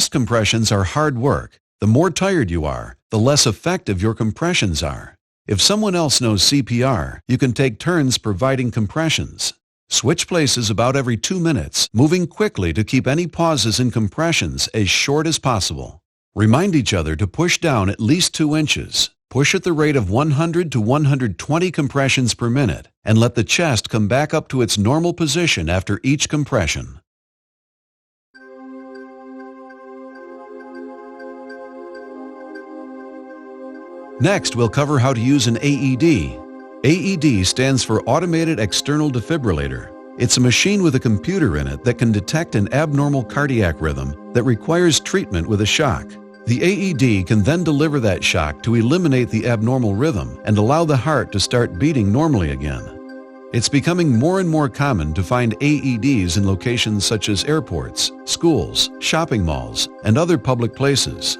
Chest compressions are hard work. The more tired you are, the less effective your compressions are. If someone else knows CPR, you can take turns providing compressions. Switch places about every 2 minutes, moving quickly to keep any pauses in compressions as short as possible. Remind each other to push down at least 2 inches. Push at the rate of 100 to 120 compressions per minute, and let the chest come back up to its normal position after each compression. Next, we'll cover how to use an AED. AED stands for Automated External Defibrillator. It's a machine with a computer in it that can detect an abnormal cardiac rhythm that requires treatment with a shock. The AED can then deliver that shock to eliminate the abnormal rhythm and allow the heart to start beating normally again. It's becoming more and more common to find AEDs in locations such as airports, schools, shopping malls, and other public places.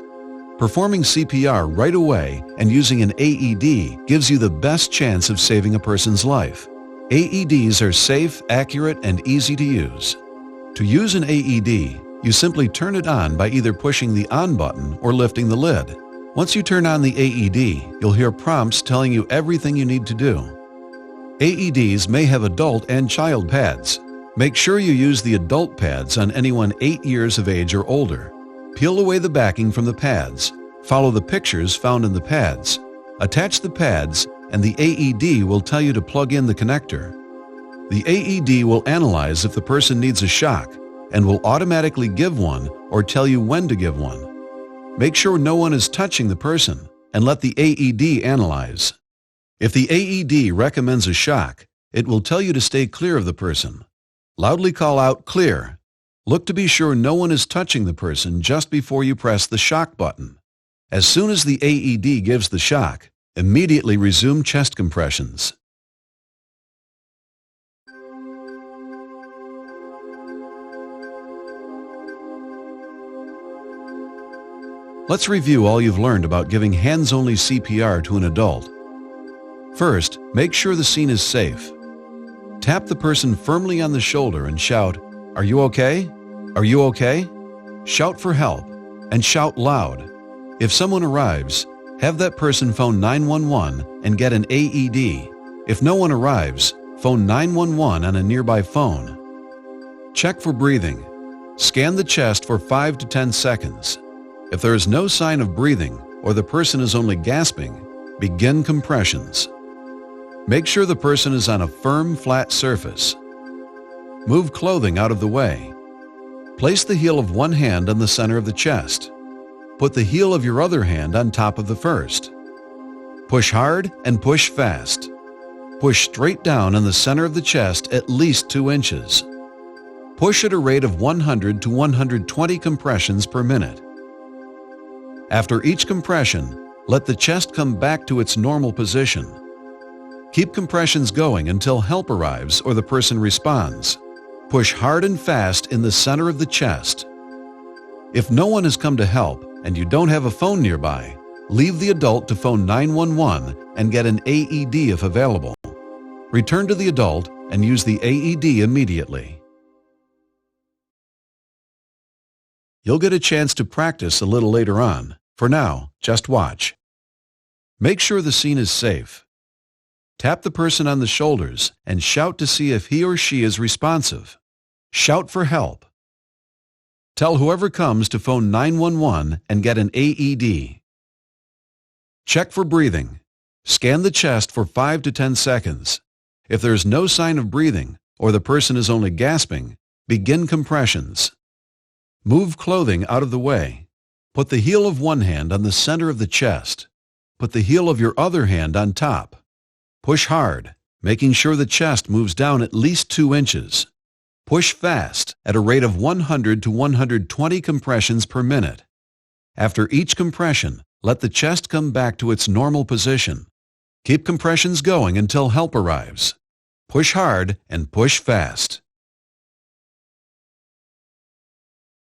Performing CPR right away and using an AED gives you the best chance of saving a person's life. AEDs are safe, accurate, and easy to use. To use an AED, you simply turn it on by either pushing the on button or lifting the lid. Once you turn on the AED, you'll hear prompts telling you everything you need to do. AEDs may have adult and child pads. Make sure you use the adult pads on anyone 8 years of age or older. Peel away the backing from the pads. Follow the pictures found in the pads. Attach the pads, and the AED will tell you to plug in the connector. The AED will analyze if the person needs a shock and will automatically give one or tell you when to give one. Make sure no one is touching the person and let the AED analyze. If the AED recommends a shock, it will tell you to stay clear of the person. Loudly call out "clear." Look to be sure no one is touching the person just before you press the shock button. As soon as the AED gives the shock, immediately resume chest compressions. Let's review all you've learned about giving hands-only CPR to an adult. First, make sure the scene is safe. Tap the person firmly on the shoulder and shout, "Are you okay? Are you okay?" Shout for help, and shout loud. If someone arrives, have that person phone 911 and get an AED. If no one arrives, phone 911 on a nearby phone. Check for breathing. Scan the chest for 5 to 10 seconds. If there is no sign of breathing or the person is only gasping, begin compressions. Make sure the person is on a firm, flat surface. Move clothing out of the way. Place the heel of one hand on the center of the chest. Put the heel of your other hand on top of the first. Push hard and push fast. Push straight down on the center of the chest at least 2 inches. Push at a rate of 100 to 120 compressions per minute. After each compression, let the chest come back to its normal position. Keep compressions going until help arrives or the person responds. Push hard and fast in the center of the chest. If no one has come to help and you don't have a phone nearby, leave the adult to phone 911 and get an AED if available. Return to the adult and use the AED immediately. You'll get a chance to practice a little later on. For now, just watch. Make sure the scene is safe. Tap the person on the shoulders and shout to see if he or she is responsive. Shout for help. Tell whoever comes to phone 911 and get an AED. Check for breathing. Scan the chest for 5 to 10 seconds. If there is no sign of breathing or the person is only gasping, begin compressions. Move clothing out of the way. Put the heel of one hand on the center of the chest. Put the heel of your other hand on top. Push hard, making sure the chest moves down at least 2 inches. Push fast at a rate of 100 to 120 compressions per minute. After each compression, let the chest come back to its normal position. Keep compressions going until help arrives. Push hard and push fast.